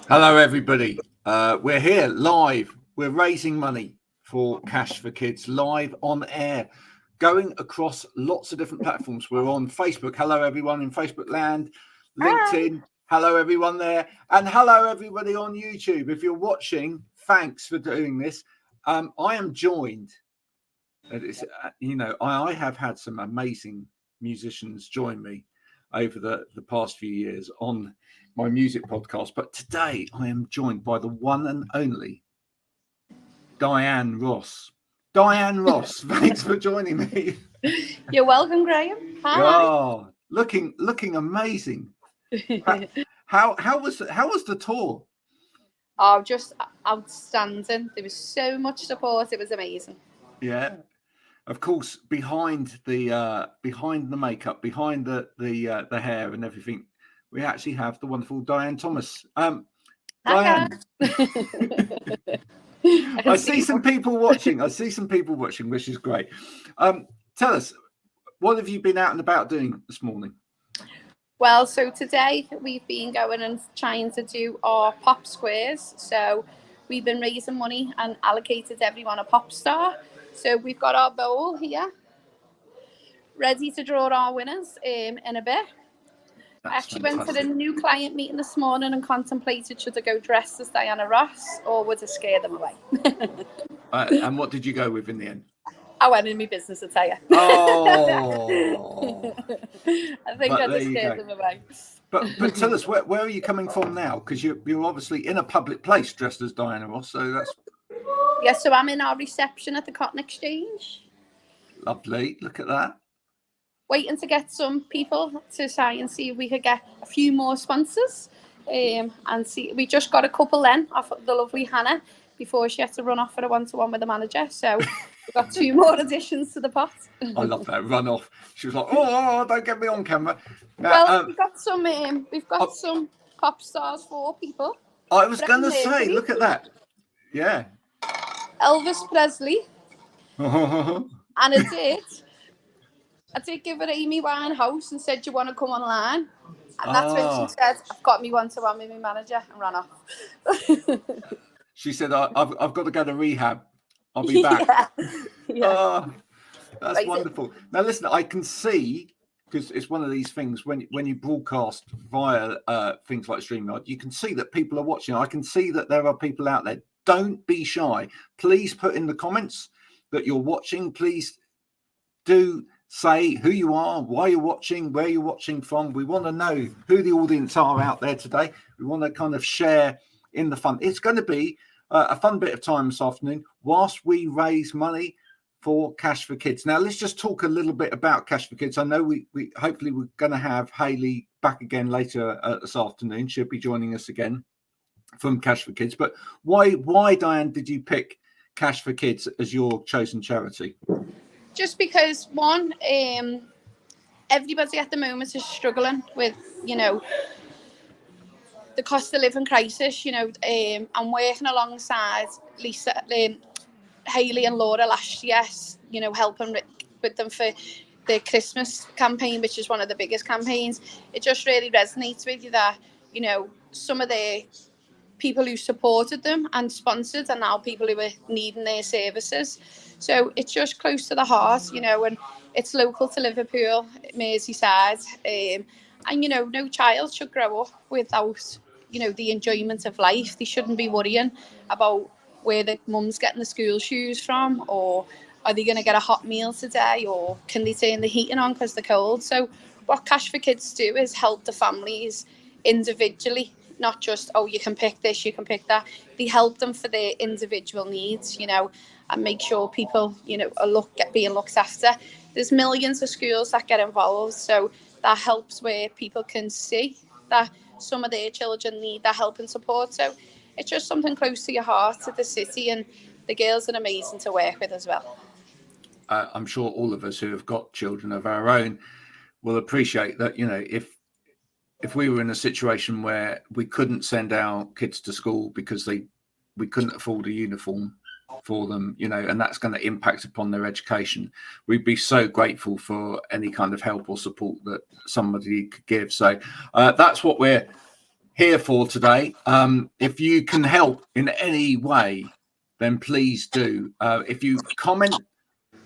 Hello, everybody. We're here live. We're raising money for Cash for Kids live on air, going across lots of different platforms. We're on Facebook. Hello, everyone in Facebook land. LinkedIn. Hello, everyone there. And hello, everybody on YouTube. If you're watching, thanks for doing this. I am joined. I have had some amazing musicians join me over the past few years on my music podcast, but today I am joined by the one and only Diane Ross. Diane Ross, thanks for joining me. You're welcome, Graham. Hi. Oh, looking amazing. How was the tour? Oh, just outstanding. There was so much support. It was amazing. Yeah. Of course, behind the makeup, behind the hair and everything, we actually have the wonderful Diane Thomas. Diane, I see some people watching. Which is great. Tell us, what have you been out and about doing this morning? Well, so today we've been going and trying to do our pop squares. So we've been raising money and allocated everyone a pop star. So we've got our bowl here, ready to draw our winners in a bit. I actually went to the new client meeting this morning and contemplated should I go dressed as Diana Ross or would I scare them away? And what did you go with in the end? I went in my business attire. Oh, I think I just scared them away. But tell us, where are you coming from now? Because you're obviously in a public place dressed as Diana Ross, so that's... Yeah, so I'm in our reception at the Cotton Exchange. Lovely, look at that. Waiting to get some people to try and see if we could get a few more sponsors. And see, we just got a couple then off the lovely Hannah before she had to run off for a one-to-one with the manager. So we've got 2 more additions to the pot. I love that run off. She was like, "Oh, don't get me on camera." Now, well, we've got some pop stars for people. I was going to say, look at that. Yeah. Elvis Presley. And I did give her Amy Winehouse and said, "Do you want to come online?" And that's when she said, "I've got me one-to-one with my manager," and ran off. She said, I've got to go to rehab. I'll be back. Yeah. Oh, that's amazing. Wonderful. Now, listen, I can see, because it's one of these things, when you broadcast via things like StreamYard, you can see that people are watching. I can see that there are people out there. Don't be shy. Please put in the comments that you're watching. Please do say who you are, why you're watching, where you're watching from. We want to know who the audience are out there today. We want to kind of share in the fun. It's going to be a fun bit of time this afternoon whilst we raise money for Cash for Kids. Now, let's just talk a little bit about Cash for Kids. I know we hopefully we're going to have Hayley back again later this afternoon. She'll be joining us again from Cash for Kids. But why, Diane, did you pick Cash for Kids as your chosen charity? Just because, one, everybody at the moment is struggling with, the cost of living crisis. I'm working alongside Lisa, Hayley and Laura last year, helping with them for the Christmas campaign, which is one of the biggest campaigns. It just really resonates with you that, some of the people who supported them and sponsored are now people who are needing their services. So it's just close to the heart, and it's local to Liverpool, Merseyside. And, no child should grow up without, the enjoyment of life. They shouldn't be worrying about where the mum's getting the school shoes from, or are they going to get a hot meal today, or can they turn the heating on because they're cold. So what Cash for Kids do is help the families individually, not just, you can pick this, you can pick that. They help them for their individual needs, and make sure people, are being looked after. There's millions of schools that get involved, so that helps where people can see that some of their children need that help and support. So it's just something close to your heart, to the city, and the girls are amazing to work with as well. I'm sure all of us who have got children of our own will appreciate that, if we were in a situation where we couldn't send our kids to school because we couldn't afford a uniform for them, and that's going to impact upon their education, we'd be so grateful for any kind of help or support that somebody could give. So that's what we're here for today. If you can help in any way, then please do. If you comment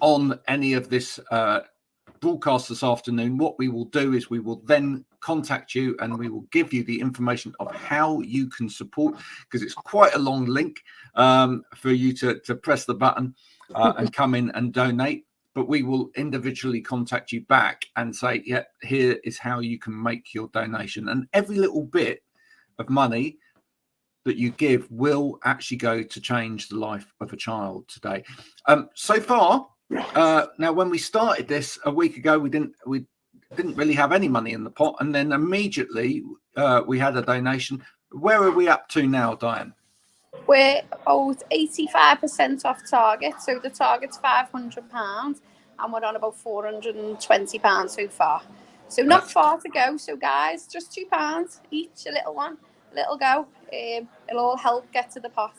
on any of this broadcast this afternoon, what we will do is we will then contact you and we will give you the information of how you can support, because it's quite a long link for you to press the button and come in and donate. But we will individually contact you back and say, yeah, here is how you can make your donation. And every little bit of money that you give will actually go to change the life of a child today. So far, now when we started this a week ago, we didn't really have any money in the pot, and then immediately we had a donation. Where are we up to now, Diane? We're about 85% off target, so the target's £500 and we're on about £420 so far. So not far to go. So guys, just £2 each, a little one, a little go. It'll all help get to the pot.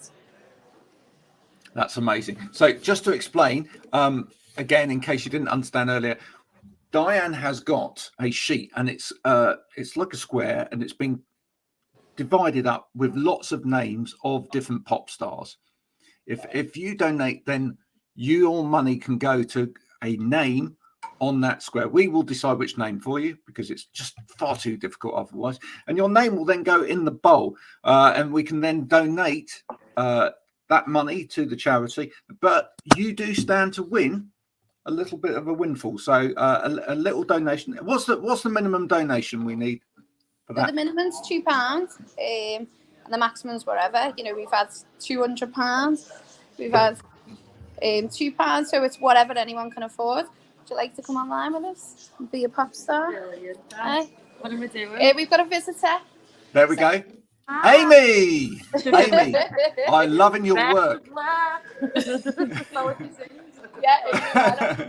That's amazing. So just to explain, again, in case you didn't understand earlier, Diane has got a sheet, and it's like a square, and it's been divided up with lots of names of different pop stars. If you donate, then your money can go to a name on that square. We will decide which name for you because it's just far too difficult otherwise. And your name will then go in the bowl, and we can then donate that money to the charity. But you do stand to win a little bit of a windfall. So a little donation. What's the minimum donation we need for that? So the minimum's £2, and the maximum's whatever. You know, we've had £200, we've had £2, so it's whatever anyone can afford. Would you like to come online with us and be a pop star? Brilliant. What are we doing? We've got a visitor. There we go. Amy! Amy, I'm loving your work. Yeah,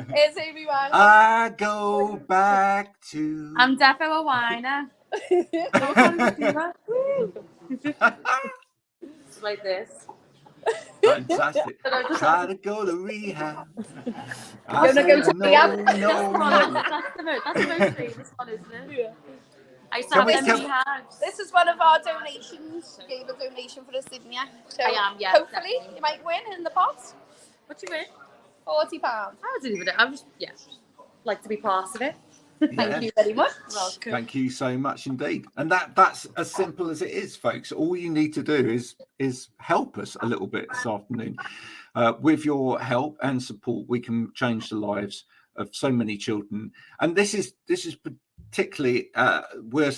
it's Amy Wine. I go back to... I'm defo a whiner. It's like this. Fantastic. Try to go to rehab. You're gonna go to rehab? No. That's the most famous one, isn't it? Yeah. I used to Can have we- them can- rehabs. This is one of our donations. We gave a donation for the Sydney. So I am, yeah, hopefully definitely. you might win in the pot. What you win? £40. I didn't even know. I'm just, like to be part of it. Thank you very much. Welcome. Thank you so much indeed. And that's as simple as it is, folks. All you need to do is help us a little bit this afternoon. With your help and support, we can change the lives of so many children. And this is particularly we're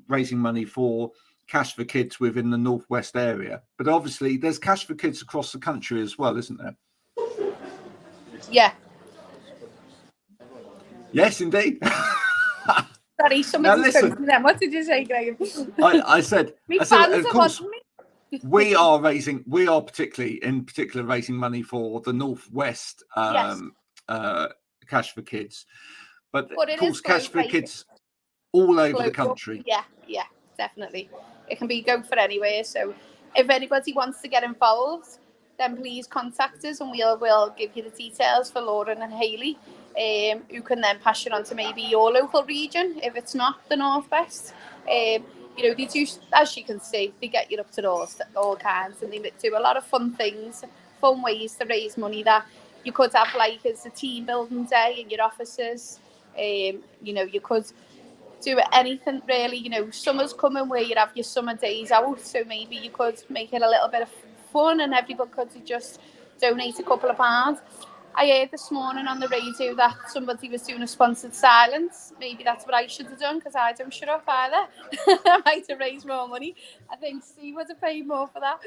raising money for Cash for Kids within the Northwest area. But obviously there's Cash for Kids across the country as well, isn't there? Yeah. Yes, indeed. Sorry, somebody listen. spoke to them. What did you say, Graham? I said, Fans of are course, wanting me. we are particularly raising money for the Northwest Yes. Cash for Kids. But But of it course, is Cash for global. Kids all over the Global. country. Yeah, definitely. It can be go for anywhere. So if anybody wants to get involved, then please contact us and we'll give you the details for Lauren and Hayley, who can then pass it on to maybe your local region if it's not the Northwest. They do, as you can see, they get you up to all kinds, and they do a lot of fun things, fun ways to raise money that you could have, like as a team building day in your offices. You could do anything really. Summer's coming where you have your summer days out, so maybe you could make it a little bit of fun and everybody could just donate a couple of pounds. I heard this morning on the radio that somebody was doing a sponsored silence. Maybe that's what I should have done, because I don't shut up either. I might have raised more money. I think Steve would have paid more for that.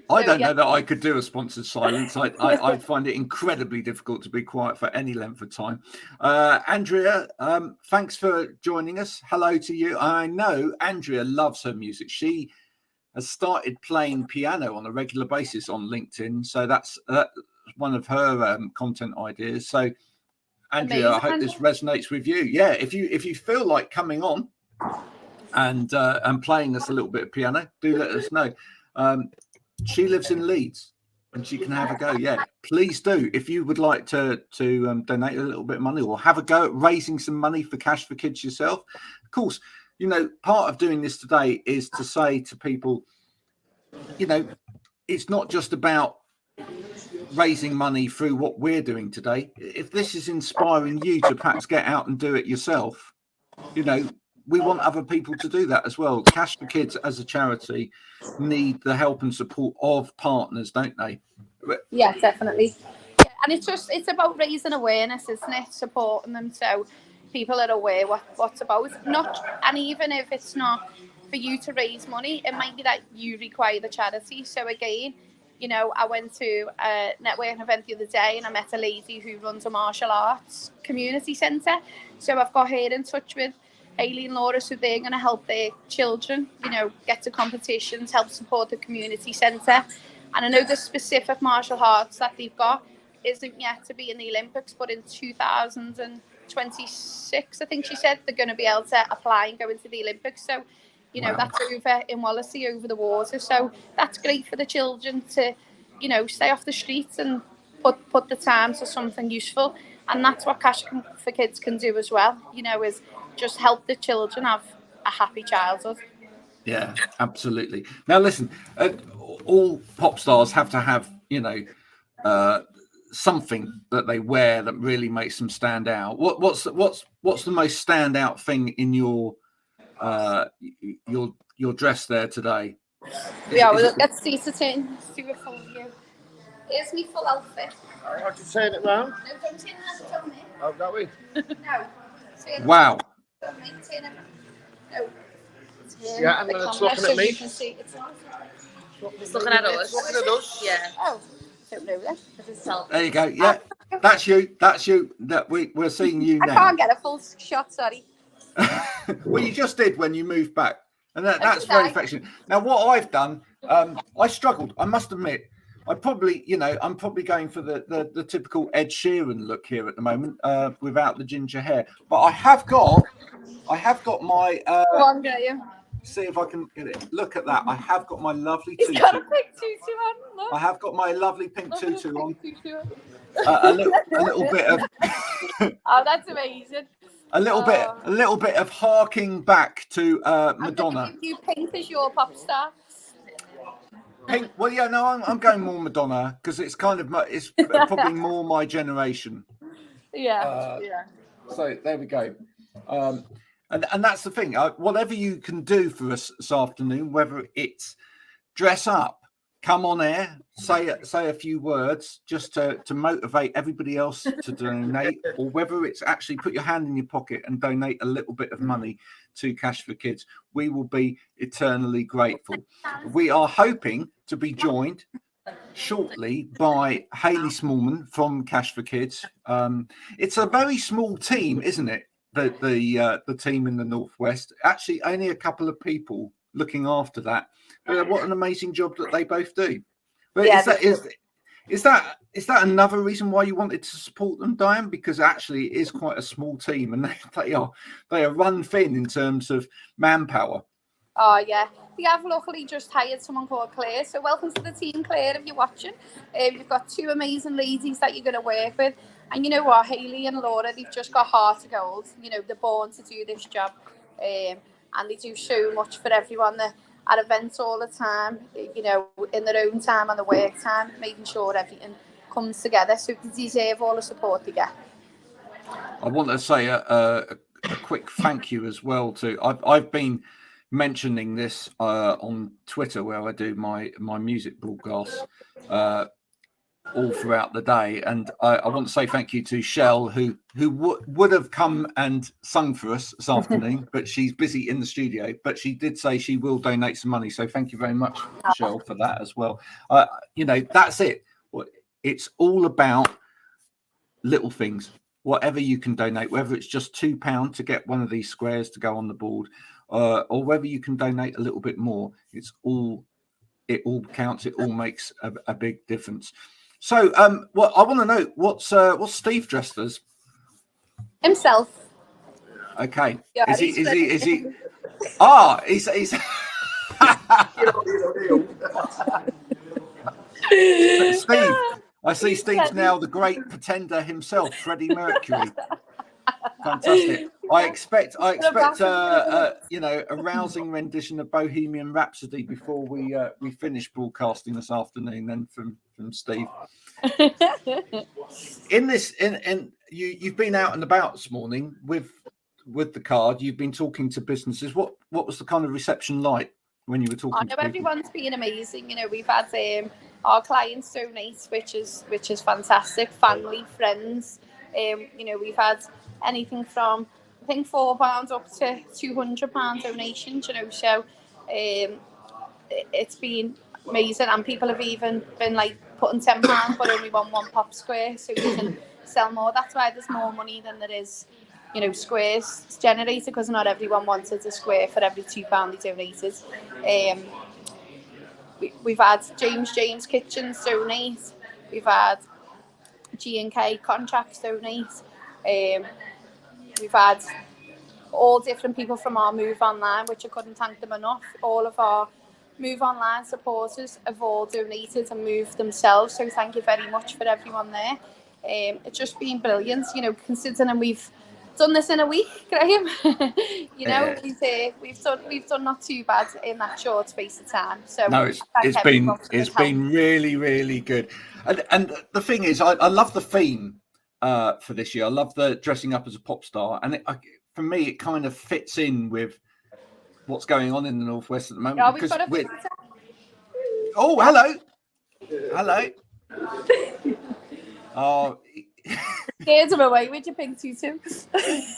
I don't know that I could do a sponsored silence. I find it incredibly difficult to be quiet for any length of time. Andrea, thanks for joining us. Hello to you. I know Andrea loves her music. She has started playing piano on a regular basis on LinkedIn. So that's one of her content ideas. So Andrea, Amazing. I hope this resonates with you. Yeah, if you feel like coming on and playing us a little bit of piano, do let us know. She lives in Leeds and she can have a go. Yeah, please do. If you would like to donate a little bit of money or have a go at raising some money for Cash for Kids yourself, of course, you know, part of doing this today is to say to people, you know, it's not just about raising money through what we're doing today. If this is inspiring you to perhaps get out and do it yourself, you know, we want other people to do that as well. Cash for Kids as a charity need the help and support of partners, don't they? Yeah, definitely. Yeah, and it's about raising awareness, isn't it? Supporting them so people are aware what's about. And even if it's not for you to raise money, it might be that you require the charity. So again, you know, I went to a networking event the other day and I met a lady who runs a martial arts community centre. So I've got her in touch with Hayley and Laura, so they're going to help their children, you know, get to competitions, help support the community centre. And I know the specific martial arts that they've got isn't yet to be in the Olympics, but in 2026, I think she said, they're going to be able to apply and go into the Olympics. So, you know, that's over in Wallasey, over the water. So that's great for the children to, you know, stay off the streets and put the time to something useful. And that's what Cash for Kids can do as well, you know, is just help the children have a happy childhood. Yeah, absolutely. Now, listen, all pop stars have to have, you know, something that they wear that really makes them stand out. What's the most standout thing in your dress there today? Let's see to turn to a full view. Here's me full outfit. I can turn it round. No, don't turn it on me. Oh, that way? No. Wow. No. Yeah, and it's looking at me. You can see it's looking at us. It's looking at us. Yeah. Oh, don't know then. There you go. Yeah, that's you. That's you. That we're seeing you now. I can't get a full shot. Sorry. Well, you just did when you moved back, and that's very affectionate. Now, what I've done, I struggled. I must admit. I'm probably going for the typical Ed Sheeran look here at the moment, without the ginger hair. But I have got my. Go on, get you. See if I can get it. Look at that! I have got my lovely tutu. He's got a pink tutu on. Look. I have got my lovely pink tutu on. A little bit of. Oh, that's amazing. A little bit of harking back to Madonna. I'm you pink as your pop star. Pink. Well, yeah, no, I'm going more Madonna because it's kind of it's probably more my generation. Yeah. So there we go. And that's the thing. Whatever you can do for us this afternoon, whether it's dress up, come on air, say a few words just to motivate everybody else to donate, or whether it's actually put your hand in your pocket and donate a little bit of money to Cash for Kids, we will be eternally grateful. We are hoping to be joined shortly by Hayley Smallman from Cash for Kids. It's a very small team, isn't it? The team in the Northwest. Actually, only a couple of people looking after that. But what an amazing job that they both do. But yeah, is that another reason why you wanted to support them, Diane? Because actually it is quite a small team and they are run thin in terms of manpower. Oh yeah, we have luckily just hired someone called Claire. So welcome to the team, Claire, if you're watching. You've got two amazing ladies that you're going to work with. And you know what, Hayley and Laura, they've just got heart of gold. You know, they're born to do this job. And they do so much for everyone. They're at events all the time, you know, in their own time and the work time, making sure everything comes together. So they deserve all the support they get. I want to say a quick thank you as well to, I've been mentioning this on Twitter where I do my music broadcasts all throughout the day, and I want to say thank you to Shell who would have come and sung for us this afternoon, but she's busy in the studio, but she did say she will donate some money, so thank you very much, Shell, for that as well. You know, that's it. It's all about little things, whatever you can donate, whether it's just £2 to get one of these squares to go on the board, or whether you can donate a little bit more. It all counts. It all makes a big difference. So, what I want to know, what's Steve dressed as? Himself. Okay. Yeah, Is he? He's. Steve, I see Steve's now the great pretender himself, Freddie Mercury. Fantastic. I expect you know, a rousing rendition of Bohemian Rhapsody before we finish broadcasting this afternoon. Then from Steve. You've been out and about this morning with the card. You've been talking to businesses. What was the kind of reception like when you were talking? I know everyone's been amazing. You know, we've had our clients donate, which is fantastic. Family, friends. You know, we've had anything from I think £4 up to £200 donations. You know, so it's been amazing, and people have even been like putting £10 but only want one pop square so we can sell more. That's why there's more money than there is, you know, squares generated, because not everyone wanted a square for every £2 they donated. We've had James Kitchens donate. We've had G&K Contracts donate. We've had all different people from our Move Online, which I couldn't thank them enough. All of our Move Online supporters have all donated and moved themselves, so thank you very much for everyone there. It's just been brilliant, you know, considering we've done this in a week, Graham. You know, we've done not too bad in that short space of time. So no, it's been really, really good. And the thing is, I love the theme for this year. I love the dressing up as a pop star, and for me, it kind of fits in with what's going on in the Northwest at the moment. Yeah, we've got a oh, hello. Oh, scared him away with your pink tutu.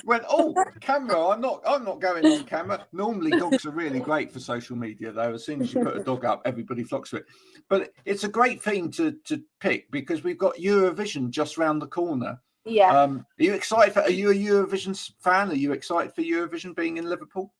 Went, oh, camera. I'm not going on camera. Normally dogs are really great for social media, though. As soon as you put a dog up, everybody flocks to it. But it's a great theme to pick, because we've got Eurovision just round the corner. Yeah. Are you excited are you a Eurovision fan? Are you excited for Eurovision being in Liverpool?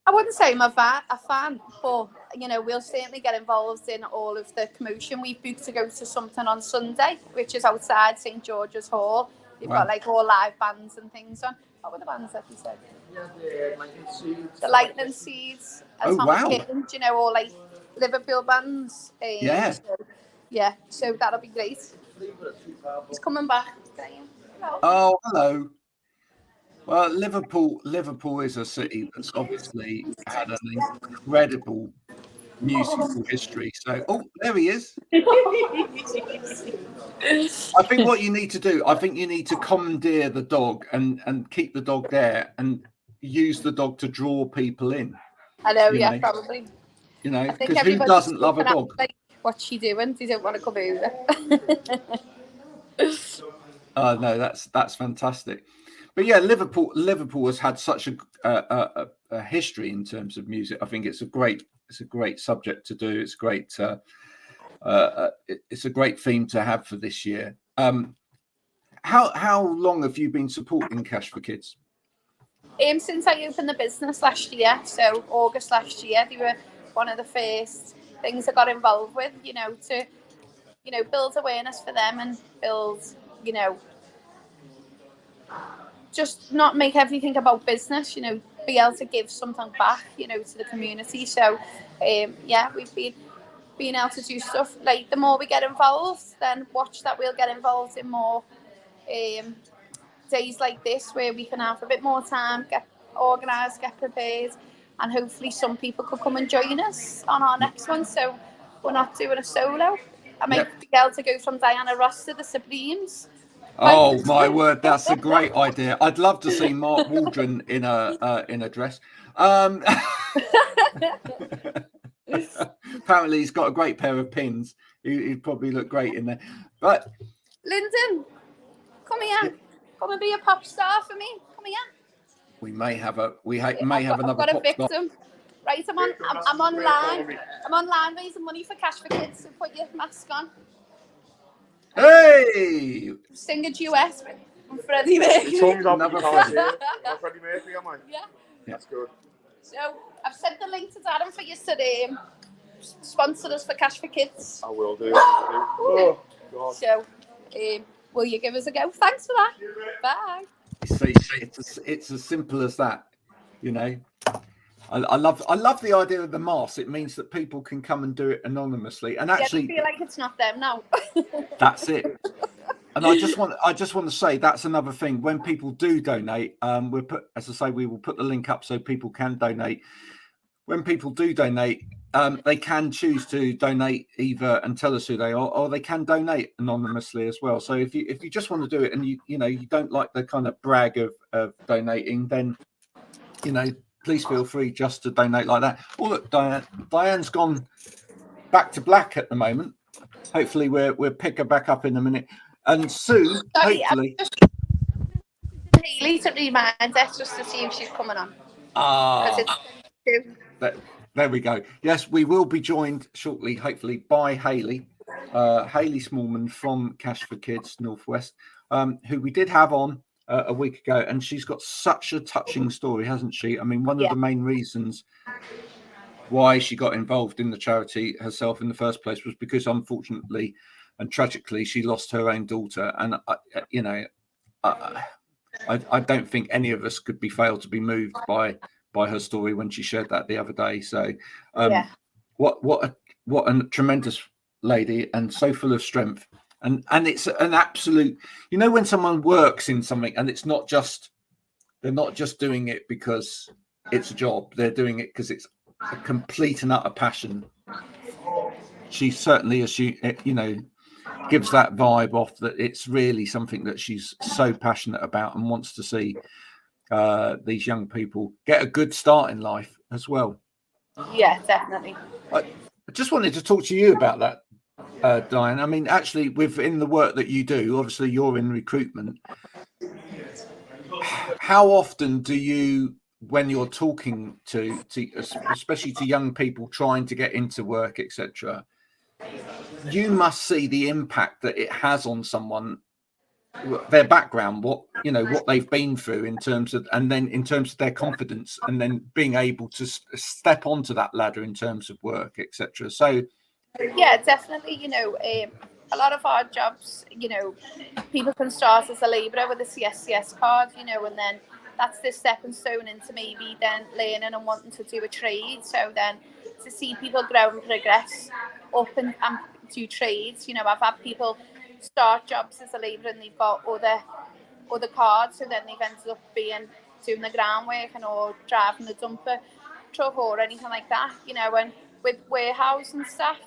I wouldn't say I'm a fan, but you know, we'll certainly get involved in all of the commotion. We've booked to go to something on Sunday, which is outside St George's Hall. They've got like all live bands and things on. What were the bands that you said? Yeah, the Lightning Seeds. The Lightning Seeds. And wow. Kittens, you know, all like Liverpool bands. So that'll be great. He's coming back. Oh, hello. Well, Liverpool is a city that's obviously had an incredible musical history. So, oh, there he is. I think what you need to do, you need to commandeer the dog and keep the dog there and use the dog to draw people in. I know, probably. You know, because who doesn't love a dog? Like, what's she doing? They don't want to come over. No, that's fantastic. But yeah, Liverpool has had such a history in terms of music. I think it's a great subject to do. It's great. It's a great theme to have for this year. How long have you been supporting Cash for Kids? Since I opened the business last year, so August last year, they were one of the first things I got involved with. You know, to build awareness for them and build, you know, just not make everything about business, you know, be able to give something back, you know, to the community. So, we've been able to do stuff. Like, the more we get involved, then watch that we'll get involved in more days like this, where we can have a bit more time, get organised, get prepared, and hopefully some people could come and join us on our next one. So we're not doing a solo. I might be able to go from Diana Ross to the Supremes. Oh my word, that's a great idea. I'd love to see Mark Waldron in a dress. Apparently he's got a great pair of pins. He'd probably look great in there. But Lyndon, come here. Come and be a pop star for me. Come here. We may have another pop I've got a victim. Star. Right, I'm online. I'm online raising money for Cash for Kids. So put your mask on. Hey! Sing a duet with Freddie Mercury. Another Freddie Mercury, am I? Yeah. That's good. So I've sent the link to Darren for you to sponsor us for Cash for Kids. I will do. Oh, God. So, will you give us a go? Thanks for that. Bye. See, it's as simple as that, you know. I love the idea of the mask. It means that people can come and do it anonymously, and actually I feel like it's not them now. That's it. And I just want to say that's another thing. When people do donate, we will put the link up so people can donate. When people do donate, they can choose to donate either and tell us who they are, or they can donate anonymously as well. So if you just want to do it and you don't like the kind of brag of donating, then please feel free just to donate like that. Oh look, Diane's gone back to black at the moment. Hopefully we'll pick her back up in a minute. And Sue, hopefully. Hayley to remind us just to see if she's coming on. There we go. Yes, we will be joined shortly, hopefully, by Hayley. Hayley Smallman from Cash for Kids Northwest, who we did have on a week ago, and she's got such a touching story, hasn't she? I mean, one of the main reasons why she got involved in the charity herself in the first place was because, unfortunately and tragically, she lost her own daughter. And I don't think any of us could be failed to be moved by her story when she shared that the other day. So what a tremendous lady, and so full of strength. And it's an absolute, when someone works in something and they're not just doing it because it's a job, they're doing it because it's a complete and utter passion. She certainly, gives that vibe off that it's really something that she's so passionate about and wants to see these young people get a good start in life as well. Yeah, definitely. I just wanted to talk to you about that, Diane. I mean, actually, within the work that you do, obviously you're in recruitment. How often do you, when you're talking to especially to young people trying to get into work, etc., you must see the impact that it has on someone, their background, what they've been through in terms of their confidence, and then being able to step onto that ladder in terms of work, etc. So yeah, definitely. A lot of our jobs, people can start as a labourer with a CSCS card, and then that's the stepping stone into maybe then learning and wanting to do a trade. So then to see people grow and progress up and do trades, I've had people start jobs as a labourer and they've got other cards, so then they've ended up doing the groundwork or driving the dumper truck or anything like that, and with warehouse and stuff,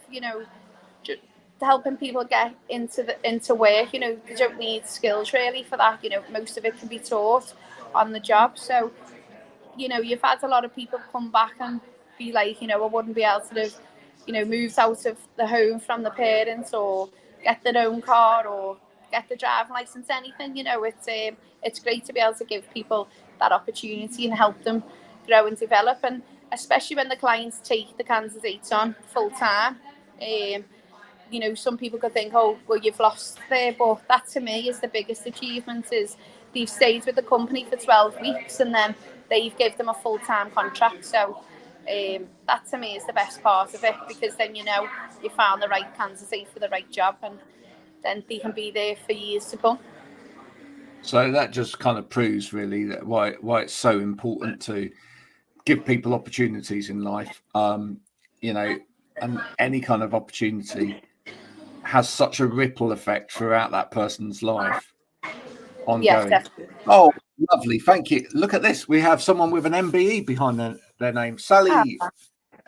just helping people get into work, they don't need skills really for that, most of it can be taught on the job. So you've had a lot of people come back and be like, I wouldn't be able to have, moved out of the home from the parents or get their own car or get the driving license, anything. It's great to be able to give people that opportunity and help them grow and develop, and especially when the clients take the candidates on full time. Some people could think, oh, well, you've lost there, but that to me is the biggest achievement, is they've stayed with the company for 12 weeks and then they've given them a full-time contract. So that to me is the best part of it, because then you found the right candidate for the right job, and then they can be there for years to come. So that just kind of proves really that why it's so important to give people opportunities in life, and any kind of opportunity has such a ripple effect throughout that person's life. Ongoing. Yes, definitely. Oh, lovely. Thank you. Look at this. We have someone with an MBE behind their name. Sally,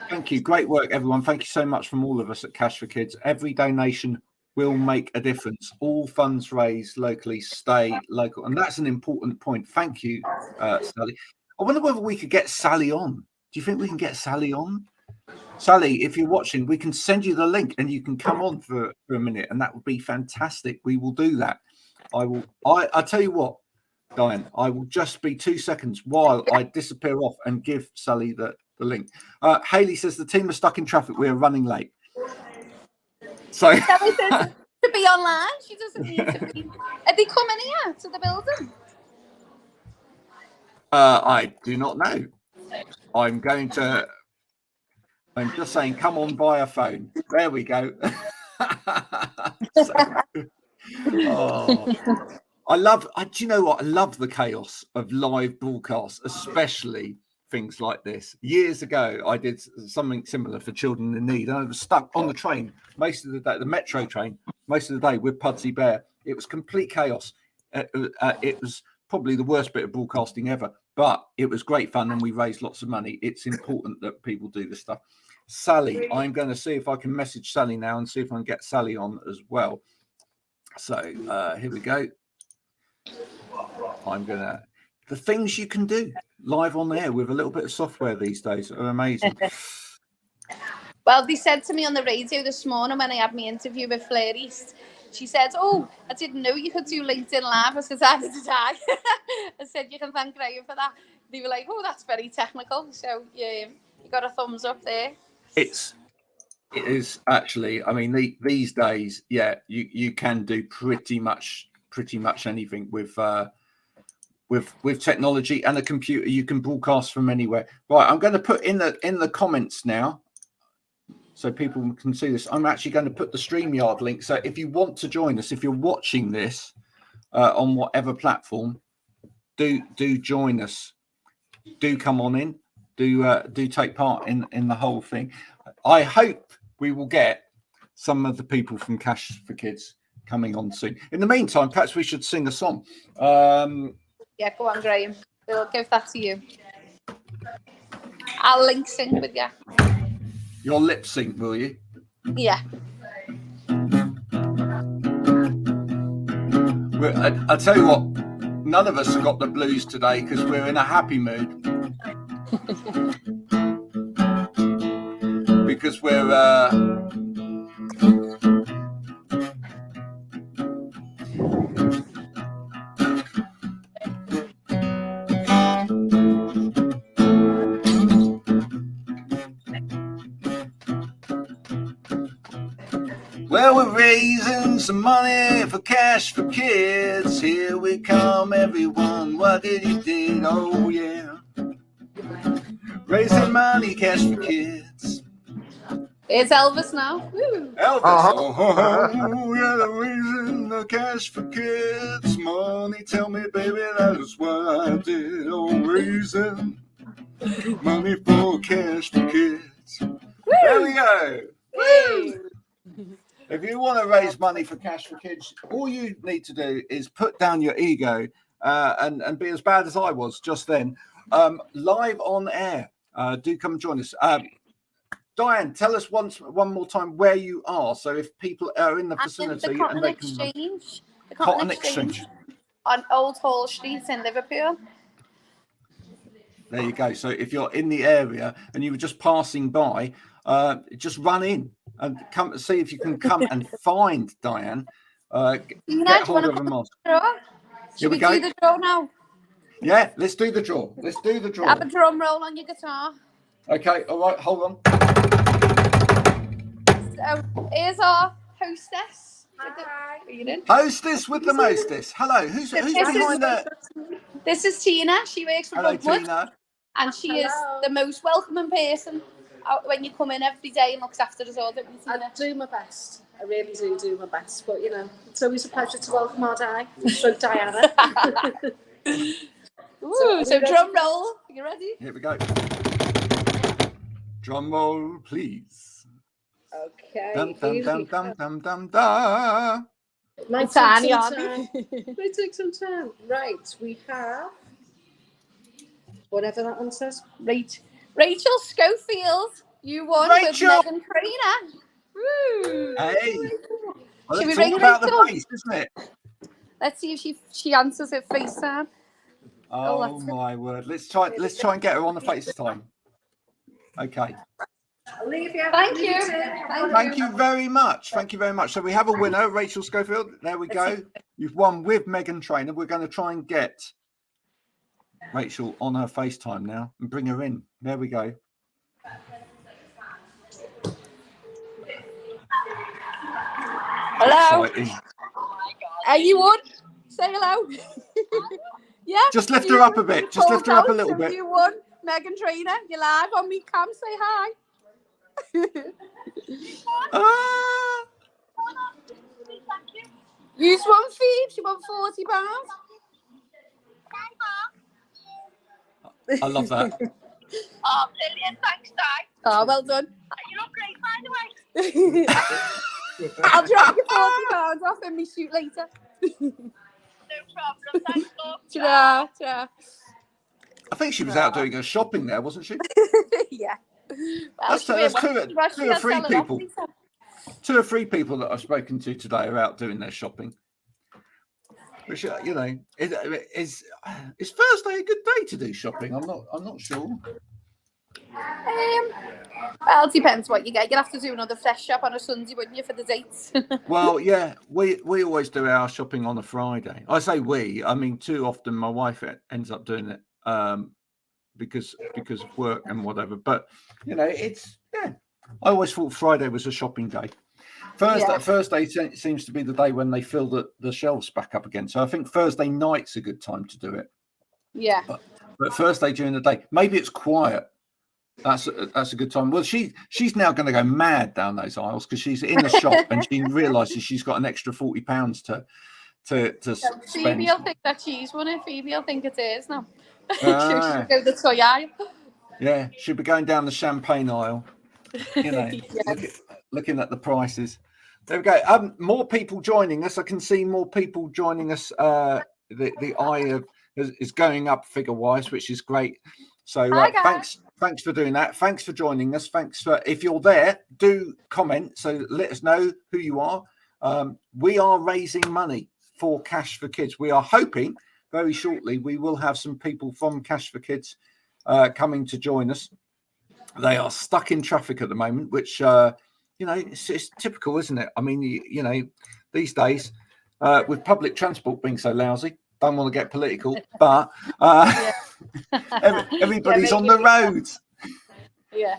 thank you. Great work, everyone. Thank you so much from all of us at Cash for Kids. Every donation will make a difference. All funds raised locally stay local. And that's an important point. Thank you, Sally. I wonder whether we could get Sally on. Do you think we can get Sally on? Sally, if you're watching, we can send you the link and you can come on for a minute, and that would be fantastic. We will do that. I tell you what, Diane, I will just be 2 seconds while I disappear off and give Sally the link. Hayley says the team are stuck in traffic. We are running late. So Sally says to be online. She doesn't need to be. Are they coming here to the building? I do not know. I'm just saying, come on via phone. There we go. Do you know what? I love the chaos of live broadcasts, especially things like this. Years ago, I did something similar for children in need. I was stuck on the train most of the day, the metro train, most of the day with Pudsey Bear. It was complete chaos. It was probably the worst bit of broadcasting ever, but it was great fun and we raised lots of money. It's important that people do this stuff. Sally, I'm going to see if I can message Sally now and see if I can get Sally on as well. So here we go. The things you can do live on air with a little bit of software these days are amazing. Well, they said to me on the radio this morning when I had my interview with Fleur East, she said, "Oh, I didn't know you could do LinkedIn Live." I said, "Either did I." I said, "You can thank Graham for that." They were like, "Oh, that's very technical." So yeah, you got a thumbs up there. It is actually. I mean, these days, yeah, you can do pretty much anything with technology and a computer. You can broadcast from anywhere. Right, I'm going to put in the comments now, so people can see this. I'm actually going to put the StreamYard link. So if you want to join us, if you're watching this on whatever platform, do join us. Do come on in. Do take part in the whole thing. I hope we will get some of the people from Cash for Kids coming on soon. In the meantime, perhaps we should sing a song. Yeah, go on, Graham. We'll give that to you. I'll link sync with you. You'll lip sync, will you? Yeah. I tell you what, none of us have got the blues today because we're in a happy mood. Because we're well, we're raising some money for Cash for Kids. Here we come, everyone. What did you do? Oh, yeah. Raising money, Cash for Kids. It's Elvis now. Woo. Elvis. Uh-huh. Oh, yeah, raising the Cash for Kids. Money, tell me, baby, that's what I did. Oh, raising money for Cash for Kids. Woo. There we go. Woo. If you want to raise money for Cash for Kids, all you need to do is put down your ego and be as bad as I was just then. Live on air. Do come and join us. Diane, tell us one more time where you are. So if people are in the vicinity The Cotton and they Exchange. The Cotton Exchange on Old Hall Street in Liverpool. There you go. So if you're in the area and you were just passing by, just run in and come see if you can come and find Diane. Get hold of a mask. Should we do the draw now? Yeah, let's do the draw. Have a drum roll on your guitar. Okay, all right, hold on. So here's our hostess. Hostess with the mostess. Hello, who's behind that? This is Tina. She works for Hello, Bloodwood, Tina. and she is the most welcoming person when you come in every day and looks after us all. I do my best. I really do my best. But, you know, it's always a pleasure to welcome our Diana. Ooh, so drum roll. You ready? Here we go. Drum roll, please. Okay. Dum dum dum dum dum dum da. Might take some time. Right, we have whatever that one says. Rachel Schofield. You won Rachel! with Megan Trainor. Woo! Hey. Well, Should we it's ring all about Rachel? the face, isn't it? Let's see if she answers it FaceTime. Oh my word! Let's try and get her on the FaceTime. Okay. I'll leave you. Thank you. Thank you very much. Thank you very much. So we have a winner, Rachel Schofield. There we go. You've won with Megan Trainor. We're going to try and get Rachel on her FaceTime now and bring her in. There we go. Hello. Exciting. Are you on? Say hello. Yeah. Just lift her up a bit. Just lift her up a little bit. You won, Megan Trainor. You're live on me cam. Say hi. You won Phoebe. She won £40. I love that. Oh, brilliant. Thanks, Di. Oh, well done. You look great, by the way. I'll drop you £40 off in me shoot later. No problem. Thanks, love. Ta-ra, ta-ra. I think she was out doing her shopping there, wasn't she? Yeah. Well, That's she went, two or three people. 2 or 3 people that I've spoken to today are out doing their shopping. Which, you know, is Thursday a good day to do shopping? I'm not sure. Well, it depends what you get. You'd have to do another fresh shop on a Sunday, wouldn't you, for the dates? Well, yeah, we always do our shopping on a Friday. I say we. I mean, too often my wife ends up doing it because of work and whatever. But you know, it's I always thought Friday was a shopping day. Thursday seems to be the day when they fill the shelves back up again. So I think Thursday night's a good time to do it. Yeah. But Thursday during the day, maybe it's quiet. That's a good time. Well, she's now going to go mad down those aisles because she's in the shop and she realises she's got an extra £40 to spend. Phoebe will think that she's won it. Phoebe will think it is now. She'll go the toy aisle. Yeah, she'll be going down the champagne aisle. You know, looking at the prices. There we go. More people joining us. I can see more people joining us. The eye is going up figure wise, which is great. So thanks for doing that. Thanks for joining us. Thanks for, if you're there, do comment. So let us know who you are. We are raising money for Cash for Kids. We are hoping very shortly we will have some people from Cash for Kids coming to join us. They are stuck in traffic at the moment, which you know, it's typical, isn't it? I mean, you know, these days with public transport being so lousy, don't want to get political, but everybody's on the roads. Yeah,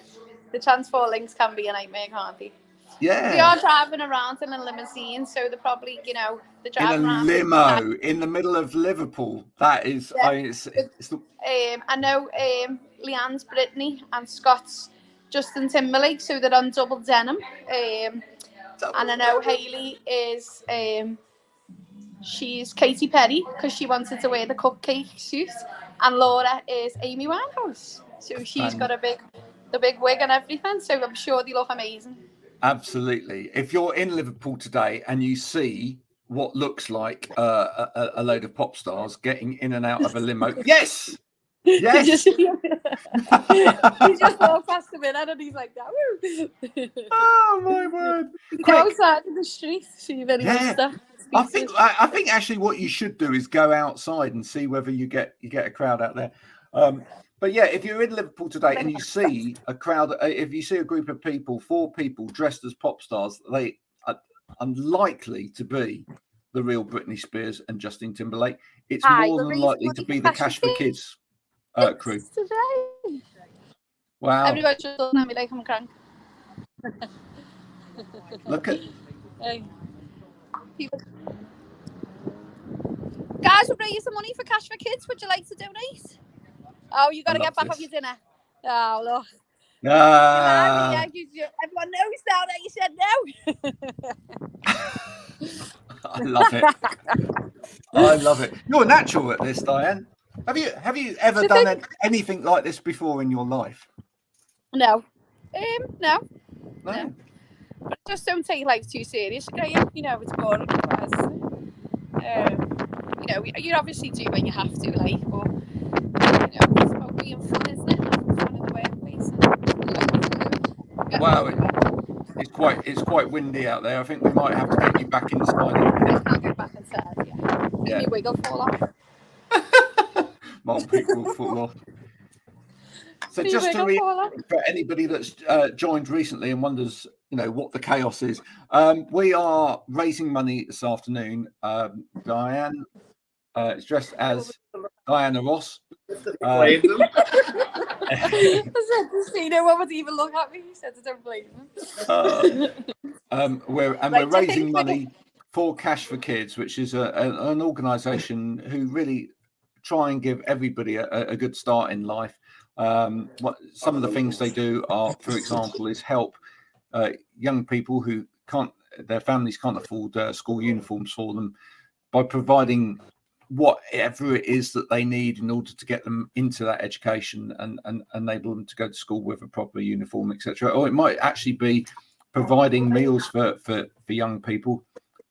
the transport links can be a nightmare, can't they? Yeah, they are driving around in a limousine, so they're probably, you know, they're driving in a around limo in the middle of Liverpool. That is, yeah. I mean, I know Leanne's Brittany and Scott's Justin Timberlake, so they're on double denim. And I know Hayley is she's Katy Perry because she wanted to wear the cupcake suit, and Laura is Amy Winehouse, so she's got the big wig and everything. So I'm sure they look amazing. Absolutely. If you're in Liverpool today and you see what looks like a load of pop stars getting in and out of a limo, yes. He just walked past the minute and he's like that. Woo. Oh my word! Go outside in the street, see if anyone's stuck. I think actually what you should do is go outside and see whether you get a crowd out there. But yeah, if you're in Liverpool today and you see a crowd, if you see a group of people, 4 people dressed as pop stars, they are unlikely to be the real Britney Spears and Justin Timberlake. It's more than likely to be the Cash for Kids crew. Today. Wow. Everybody just looking at me like I'm crank. Look at people. Guys, we're raising some money for Cash for Kids. Would you like to donate? Oh, you got to get back off your dinner. Oh, look. Everyone knows now that you said no. I love it. I love it. You're natural at this, Diane. Have you ever done anything like this before in your life? No. No. But just don't take life too serious, okay? You know, it's boring. You know, you obviously do when you have to, like, but you know, it's about being fun, isn't it? Having fun in the workplace. Wow, it's quite windy out there. I think we might have to get you back inside. I'll go back inside. Yeah. Your wig will fall off. My wig will fall off. So just to reiterate for anybody that's joined recently and wonders, you know, what the chaos is, we are raising money this afternoon. Diane is dressed as Diana Ross. I said no one would even look at me. He said, "I don't blame him." We're raising money for Cash for Kids, which is an organisation who really try and give everybody a good start in life. Some of the things they do are, for example, is help young people who their families can't afford school uniforms for them by providing whatever it is that they need in order to get them into that education and enable them to go to school with a proper uniform, etc. Or it might actually be providing meals for young people,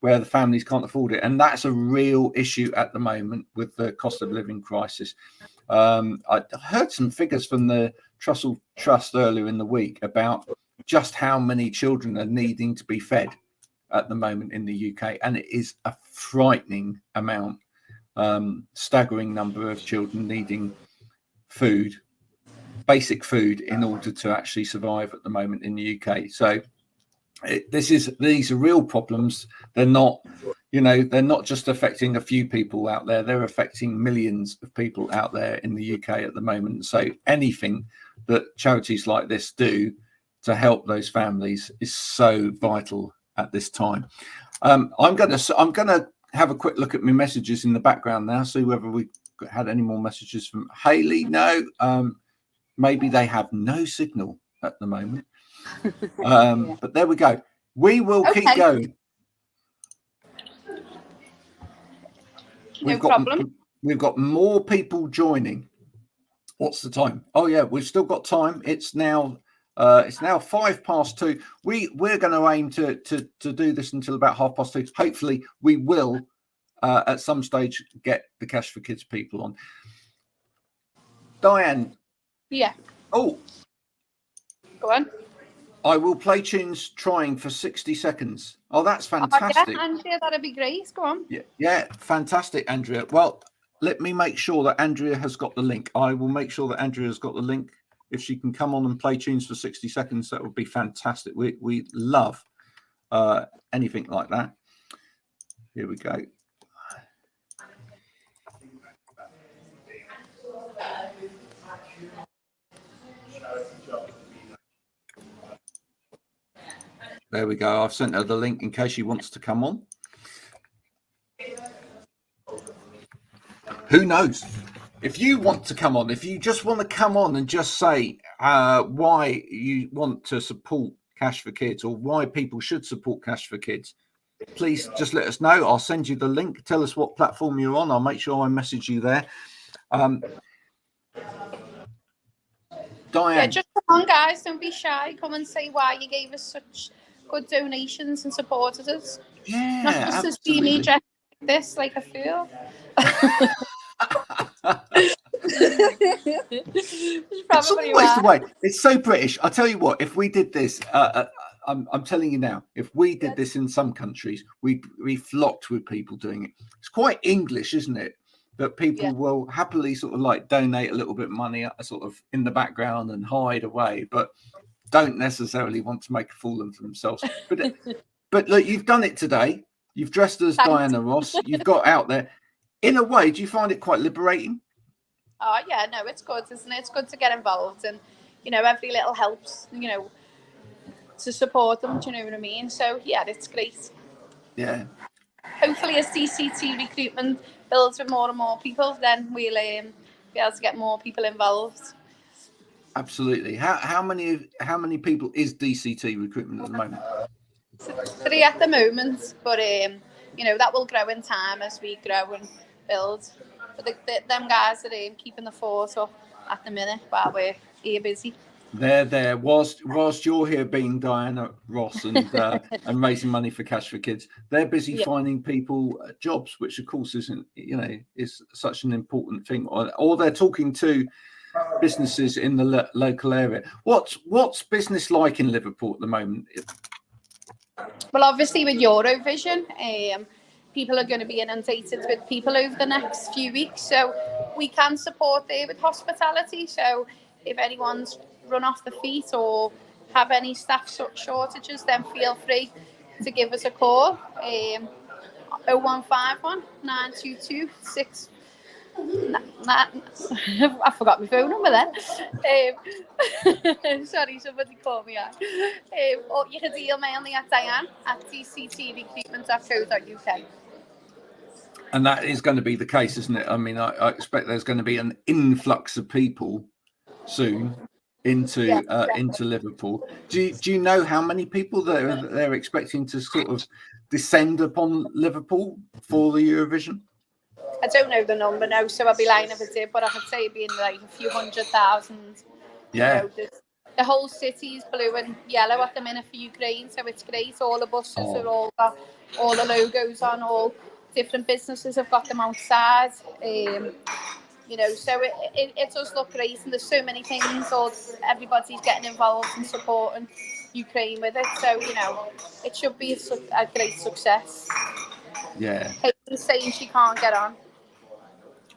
where the families can't afford it. And that's a real issue at the moment with the cost of living crisis. I heard some figures from the Trussell Trust earlier in the week about just how many children are needing to be fed at the moment in the UK. And it is a frightening amount, staggering number of children needing food, basic food, in order to actually survive at the moment in the UK. So these are real problems. They're not, they're not just affecting a few people out there. They're affecting millions of people out there in the UK at the moment. So anything that charities like this do to help those families is so vital at this time. I'm gonna have a quick look at my messages in the background now, see whether we had any more messages from Hayley. No, maybe they have no signal at the moment. But there we go. We will keep going. No problem. We've got more people joining. What's the time? Oh yeah, we've still got time. It's now 2:05. We're going to aim to do this until about 2:30. Hopefully, we will at some stage get the Cash for Kids people on. Diane. Yeah. Oh. Go on. I will play tunes trying for 60 seconds. Oh, that's fantastic. Yeah, Andrea, that'd be great. Go on. Yeah, fantastic, Andrea. Well, let me make sure that Andrea has got the link. I will make sure that Andrea has got the link. If she can come on and play tunes for 60 seconds, that would be fantastic. We love anything like that. Here we go. There we go. I've sent her the link in case she wants to come on. Who knows? If you want to come on, if you just want to come on and just say why you want to support Cash for Kids or why people should support Cash for Kids, please just let us know. I'll send you the link. Tell us what platform you're on. I'll make sure I message you there. Diane. Yeah, just come on, guys. Don't be shy. Come and say why you gave us such good donations and supported us. Yeah, not just to see me dressed like this, like a fool. It's always the way. It's so British. I tell you what, if we did this, I'm telling you now, if we did this in some countries, we flocked with people doing it. It's quite English, isn't it? That people will happily sort of like donate a little bit of money sort of in the background and hide away, but don't necessarily want to make a fool of themselves. But look, you've done it today. You've dressed as Diana Ross. You've got out there. In a way, do you find it quite liberating? Oh, yeah, no, it's good, isn't it? It's good to get involved and, every little helps, to support them, do you know what I mean? So, yeah, it's great. Yeah. Hopefully, as DCT recruitment builds with more and more people, then we'll be able to get more people involved. Absolutely. How many people is DCT recruitment at the moment? 3 at the moment, but, that will grow in time as we grow and build. But them guys are keeping the fort up at the minute while we're here busy. There. Whilst you're here being Diana Ross and raising money for Cash for Kids, they're busy finding people jobs, which of course isn't, is such an important thing. Or they're talking to businesses in the local area. What's business like in Liverpool at the moment? Well, obviously with Eurovision, people are going to be inundated with people over the next few weeks, so we can support there with hospitality. So if anyone's run off the feet or have any staff shortages, then feel free to give us a call. 0151 922 6. I forgot my phone number then. Sorry, somebody called me out. Or you can email me at diane@dctrecruitment.co.uk. And that is going to be the case, isn't it? I mean, I expect there's going to be an influx of people soon into Liverpool. Do you know how many people they're expecting to sort of descend upon Liverpool for the Eurovision? I don't know the number now, so I'll be lying if I did, but I could say it'd be in like a few 100,000. Yeah. the whole city's blue and yellow at the minute for Ukraine, so it's great. All the buses are all got all the logos on, all different businesses have got them outside. You know, so it does look great, and there's so many things, or everybody's getting involved and supporting Ukraine with it. So, you know, it should be a great success. Yeah. Hayley's saying she can't get on.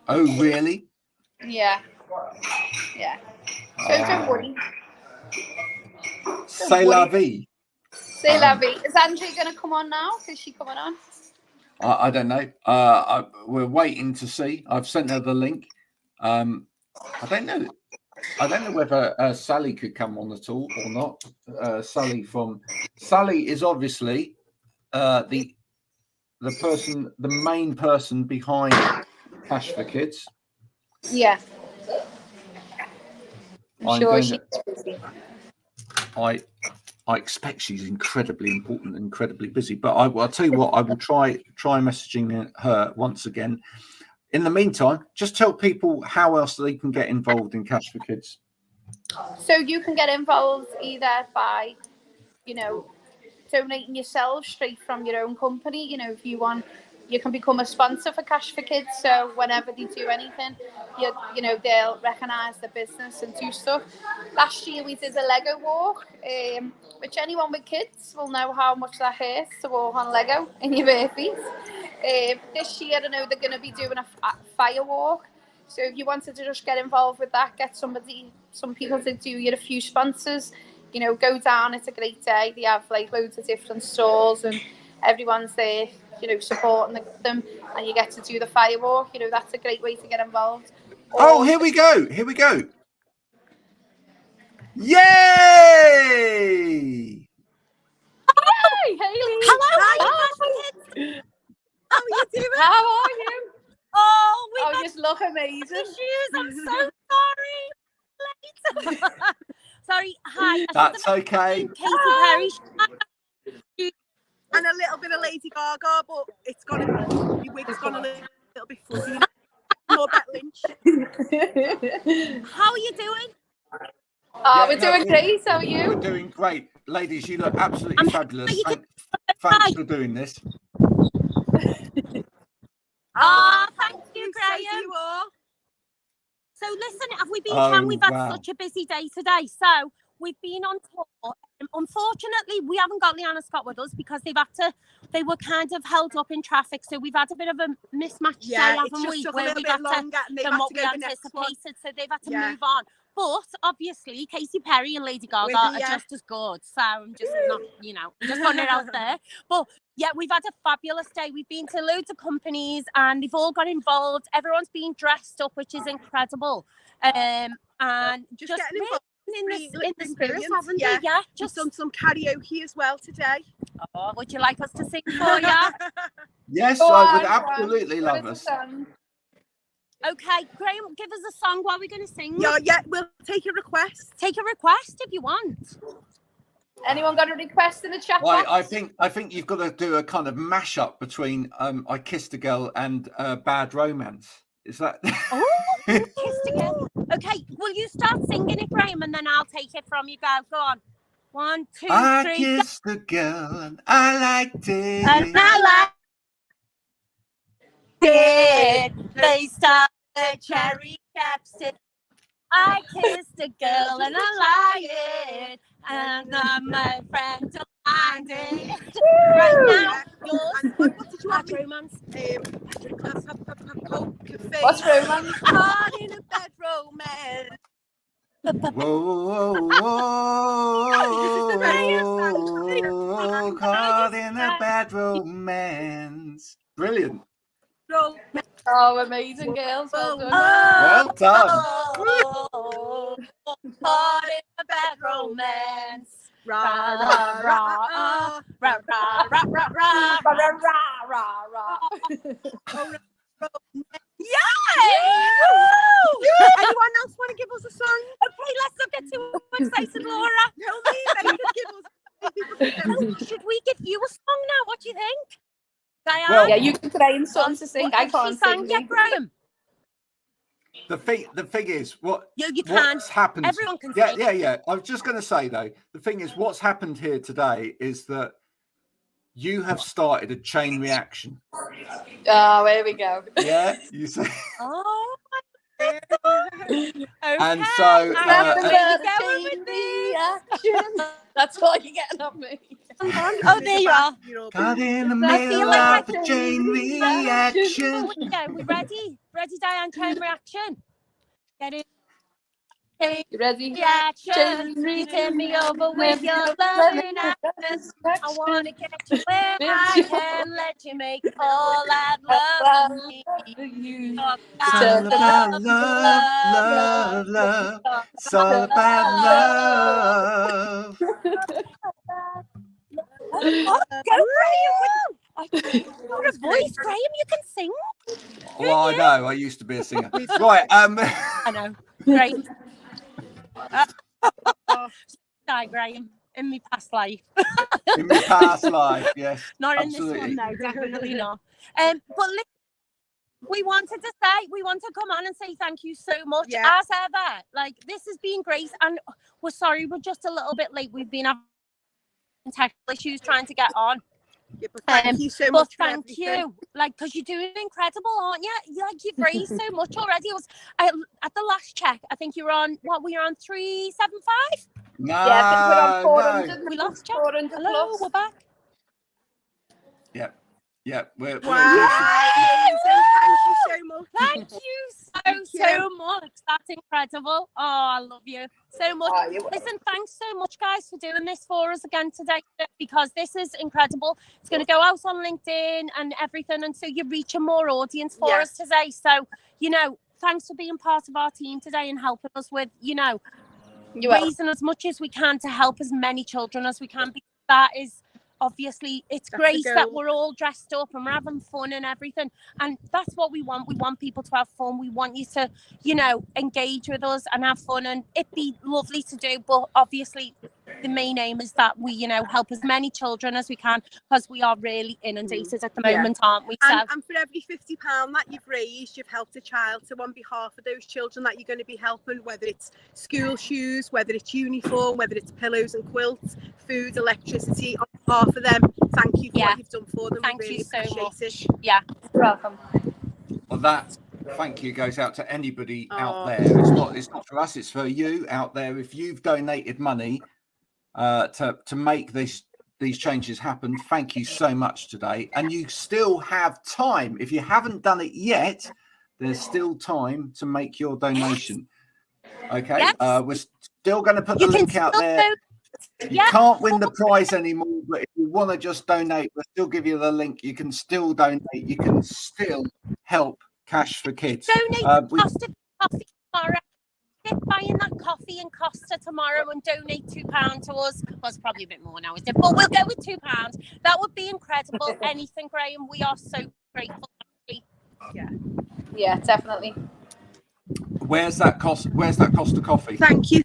Oh, really? Yeah. Yeah. So don't worry. C'est la vie. C'est la vie. Is Andrea going to come on now? Is she coming on? I don't know. We're waiting to see. I've sent her the link. I don't know. I don't know whether Sally could come on at all or not. Sally is obviously the main person behind Cash for Kids. Yeah. I'm sure she's busy. I expect she's incredibly important, incredibly busy. But I'll tell you what, I will try messaging her once again. In the meantime, just tell people how else they can get involved in Cash for Kids. So you can get involved either by, you know, donating yourself straight from your own company. You know, if you want, you can become a sponsor for Cash for Kids. So whenever they do anything, you know, they'll recognise the business and do stuff. Last year we did a Lego walk, which anyone with kids will know how much that hurts to walk on Lego in your bare feet. This year, I know they're going to be doing a fire walk. So if you wanted to just get involved with that, get some people to do you a few sponsors. You know, go down. It's a great day. They have like loads of different stalls and everyone's there, you know, supporting them, and you get to do the firewalk. You know, that's a great way to get involved. Oh, here we go. Here we go. Yay! Yay, Hayley! Hello, how are you doing? How are you? Oh, you just look amazing. Issues. I'm so sorry. Sorry. Hi. That's okay. Katy Perry. And a little bit of Lady Gaga, but it's gonna your wig's gone a little bit fuzzy. More Bet Lynch. How are you doing? We're doing great. How are you? We're doing great. Ladies, you look absolutely fabulous. Thanks for doing this. Thank you, Graham. You are. So listen, have we been? We've had such a busy day today. So we've been on tour. Unfortunately, we haven't got Leanna Scott with us because they were kind of held up in traffic. So we've had a bit of a mismatch day, haven't we? Where we've had than what we anticipated. So they've had to move on. But obviously, Katy Perry and Lady Gaga are just as good. So I'm just not, you know, just putting it out there. But yeah, we've had a fabulous day. We've been to loads of companies and they've all got involved. Everyone's been dressed up, which is incredible. And just getting involved in the spirit, haven't they? Yeah, just done some karaoke as well today. Oh, would you like us to sing for you? Yes, I would absolutely love us. Okay, Graham, give us a song. What are we going to sing? Yeah, we'll take a request. Take a request if you want. Anyone got a request in the chat box? Well, I think you've got to do a kind of mashup between I Kissed a Girl and Bad Romance. Is that? Oh, Kissed a Girl. Okay, will you start singing it, Graham, and then I'll take it from you. Go on. 1, 2, 3. I kissed a girl and I liked it. And I liked it. They started cherry capstan. I kissed a girl and I like it. And my friend don't mind it. Right now, yours. What did you want? Romance. What's romance? Caught in a bad romance. Whoa, caught in a bad romance. Brilliant. Oh, amazing, girls. Well done. Well done. Caught in a bad romance. Rah, rah, rah, rah, rah, rah, rah, rah, Yay! Anyone else want to give us a song? Okay, let's not get too excited, Laura. Should we give you a song now? What do you think? Diane? Well, yeah, you can play in songs to sing. I can't sing. Graham. The thing is, You what's can't. happened? Everyone can Yeah, see. yeah. I was just going to say though, the thing is, what's happened here today is that you have started a chain reaction. Oh, here we go. Yeah, you say. Oh my God. Okay. And so, Where you going with this? That's what you're getting on me. Oh, there you are. Got in the I feel middle like of a chain reaction. We ready? Ready, Diane? Chain reaction. Get it. Chain You ready? reaction. You turn me over with your loving action. I want to get you where I can let you make all that love for me. It's all about love, love. It's all about love. Oh, go, Graham! You're a voice, Graham. You can sing. Well, I know. I used to be a singer. Right. I know. Great. Die, Graham. In my past life. In my past life, yes. Not absolutely. in this one, no, definitely not. But listen, we want to come on and say thank you so much as ever. Like, this has been great, and we're sorry we're just a little bit late. We've been having technical issues trying to get on. Yeah, but thank you so much. Thank you, like, because you're doing incredible, aren't you? You've raised so much already. At the last check, I think you're on what? We are on 375. No, Yeah, I think we're on 400. We lost check. 400 Hello, plus. we're back. Yeah, we're Amazing. Thank you so much. Thank you so much. That's incredible. Oh, I love you so much. Listen, thanks so much, guys, for doing this for us again today, because this is incredible. It's going to go out on LinkedIn and everything, and so you're reaching more audience for us today. So, thanks for being part of our team today and helping us with, raising as much as we can to help as many children as we can. Because that is, obviously, it's great that we're all dressed up and we're having fun and everything, and that's what we want. We want people to have fun. We want you to engage with us and have fun, and it'd be lovely to do, but obviously the main aim is that we help as many children as we can, because we are really inundated at the moment, aren't we? And for every £50 that you've raised, you've helped a child. So on behalf of those children that you're going to be helping, whether it's school shoes, whether it's uniform, whether it's pillows and quilts, food, electricity, on behalf of them, thank you for what you've done for them. Thank we really you so much. it. Yeah, you're welcome. Well, that thank you goes out to anybody out there. It's not for us, it's for you out there. If you've donated money to make these changes happen, thank you so much today. And you still have time. If you haven't done it yet, there's still time to make your donation. Okay, we're still going to put the link out there. You can't win the prize anymore, but if you want to just donate, we'll still give you the link. You can still donate. You can still help Cash for Kids. Donate Costa coffee tomorrow. Buying that coffee in Costa tomorrow and donate £2 to us. Well, it's probably a bit more now, isn't it? But we'll go with £2. That would be incredible. Anything, Graham. We are so grateful. Yeah, definitely. Where's that Costa coffee? Thank you.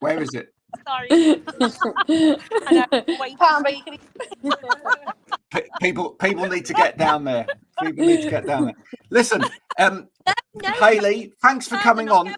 Where is it? Sorry. Palm Bakery. People need to get down there. People need to get down there. Listen, Hayley, thanks for coming on.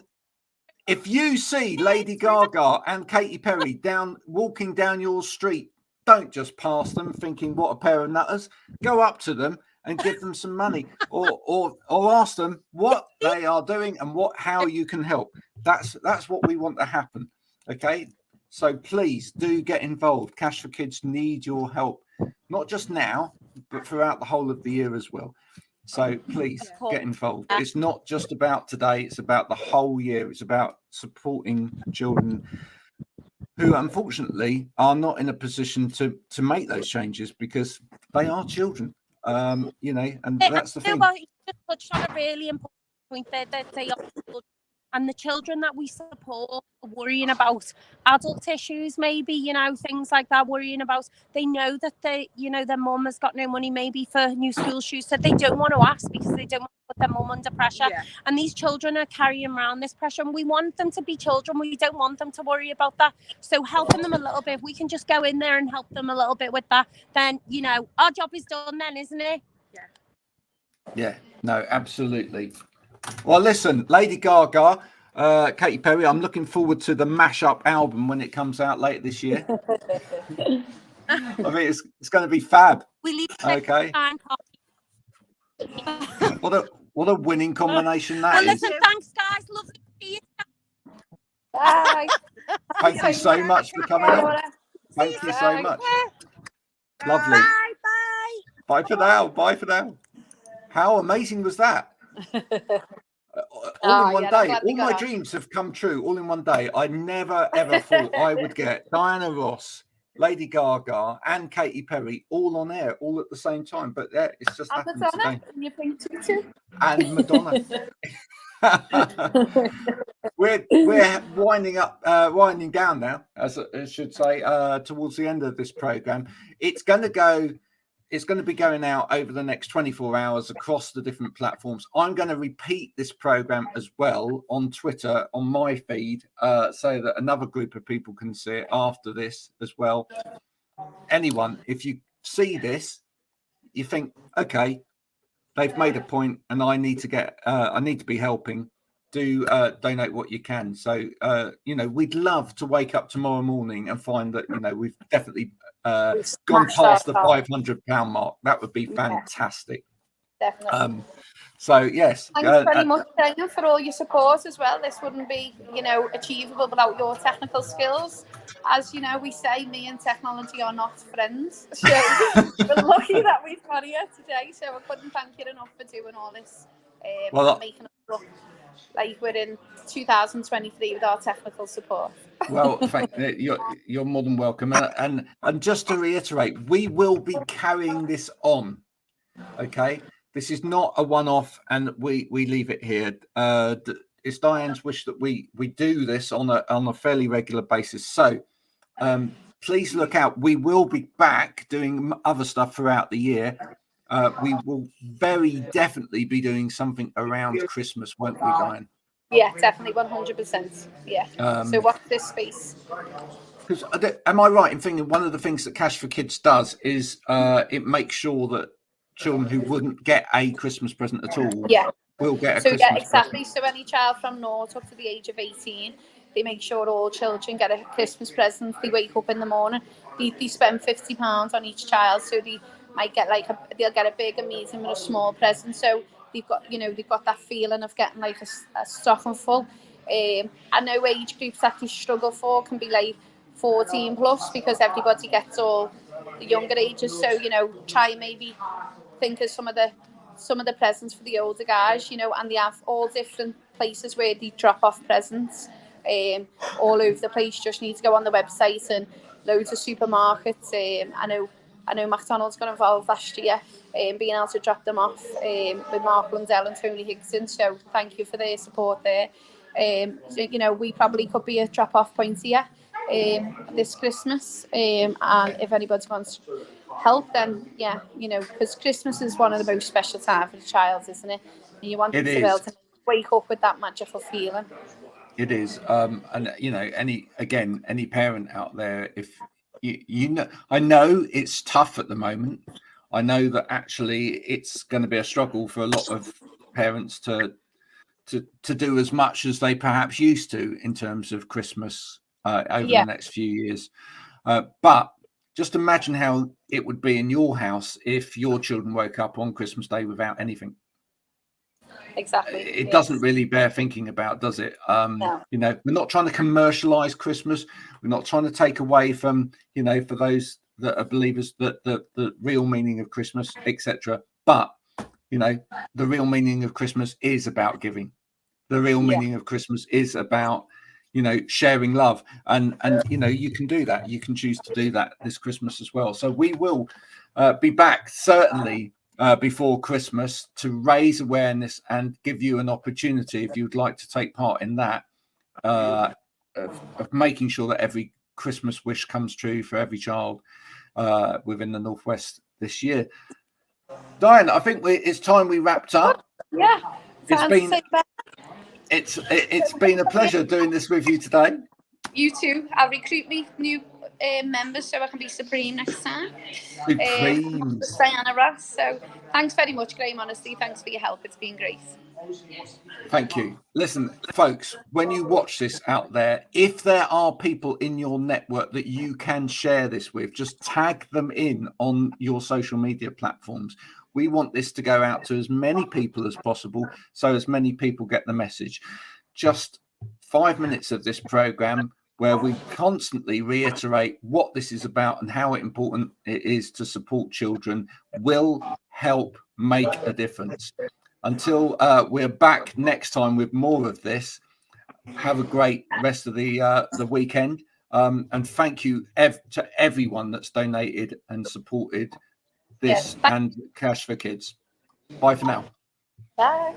If you see Lady Gaga and Katy Perry walking down your street, don't just pass them thinking what a pair of nutters. Go up to them and give them some money, or ask them what they are doing and how you can help. That's what we want to happen. Okay, so please do get involved. Cash for Kids need your help, not just now, but throughout the whole of the year as well. So please get involved. It's not just about today, it's about the whole year. It's about supporting children who unfortunately are not in a position to make those changes because they are children. And that's the thing. You just touched on a really important point there, that they are children. And the children that we support are worrying about adult issues, maybe, things like that, worrying about, they know that their mum has got no money maybe for new school shoes, so they don't want to ask because they don't want to put their mum under pressure. And these children are carrying around this pressure, and we want them to be children. We don't want them to worry about that. So helping them a little bit, if we can just go in there and help them a little bit with that, then, our job is done then, isn't it? Yeah, no, absolutely. Well, listen, Lady Gaga, Katy Perry, I'm looking forward to the mashup album when it comes out later this year. I mean, it's going to be fab. We leave Okay. What a winning combination that well, is. listen, thanks, guys. Lovely to see you. Bye. Thank you so much for coming on. Thank you so much. Lovely. Bye, bye. Bye for now. Bye for now. How amazing was that? All in one day. All my dreams have come true all in one day. I never, ever thought I would get Diana Ross, Lady Gaga, and Katy Perry all on air, all at the same time. But it's just And happened Madonna, today. and you bring Tutu. And Madonna. we're winding down now, as I should say, towards the end of this program. It's going to be going out over the next 24 hours across the different platforms. I'm going to repeat this program as well on Twitter, on my feed, so that another group of people can see it after this as well. Anyone, if you see this, you think, okay, they've made a point and I need to be helping, do donate what you can. So, we'd love to wake up tomorrow morning and find that, we've definitely gone past the £500 mark. That would be fantastic. Definitely. So yes, thanks very much, Daniel, for all your support as well. This wouldn't be achievable without your technical skills. As you know, we say me and technology are not friends, so we're lucky that we've got here today. So I couldn't thank you enough for doing all this, making us look like we're in 2023 with our technical support. Well, you're more than welcome. And just to reiterate, we will be carrying this on. Okay, this is not a one-off, and we leave it here. It's Diane's wish that we do this on a fairly regular basis. So please look out. We will be back doing other stuff throughout the year. We will very definitely be doing something around Christmas, won't we, Diane? Yeah, definitely, 100%. Yeah. So watch this space. Because am I right in thinking one of the things that Cash for Kids does is it makes sure that children who wouldn't get a Christmas present at all will get a Christmas exactly. present? So any child from 0 up to the age of 18, they make sure all children get a Christmas present. They wake up in the morning. They spend £50 on each child, so they might get they'll get a big, a medium, and a small present. So they've got that feeling of getting like a stocking full. I know age groups that they struggle for can be like 14 plus, because everybody gets all the younger ages. So try and maybe think of some of the presents for the older guys, and they have all different places where they drop off presents all over the place. Just need to go on the website, and loads of supermarkets. I know McDonald's got involved last year, being able to drop them off with Mark Lundell and Tony Higson. So thank you for their support there. We probably could be a drop-off point here this Christmas, and if anybody wants help, then because Christmas is one of the most special times for the child, isn't it? And you want them to be able to wake up with that magical feeling. It is, and any parent out there, if I know it's tough at the moment. I know that actually it's going to be a struggle for a lot of parents to do as much as they perhaps used to in terms of Christmas over the next few years. But just imagine how it would be in your house if your children woke up on Christmas Day without anything. Exactly. It doesn't really bear thinking about, does it? No. We're not trying to commercialize Christmas. We're not trying to take away from, for those that are believers, that the real meaning of Christmas, etc. But, the real meaning of Christmas is about giving. The real meaning of Christmas is about, sharing love. And you can do that. You can choose to do that this Christmas as well. So we will be back certainly before Christmas to raise awareness and give you an opportunity, if you'd like to take part in that, of making sure that every Christmas wish comes true for every child within the Northwest this year. Diane, I think it's time we wrapped up. Yeah, it's been a pleasure doing this with you today. You too. I'll recruit me new members so I can be supreme next time. Supreme. Diana Ross. So thanks very much, Graham. Honestly, thanks for your help. It's been great. Thank you. Listen, folks, when you watch this out there, if there are people in your network that you can share this with, just tag them in on your social media platforms. We want this to go out to as many people as possible, so as many people get the message. Just 5 minutes of this program where we constantly reiterate what this is about and how important it is to support children will help make a difference. Until we're back next time with more of this, have a great rest of the weekend. And thank you to everyone that's donated and supported this and Cash for Kids. Bye for now. Bye.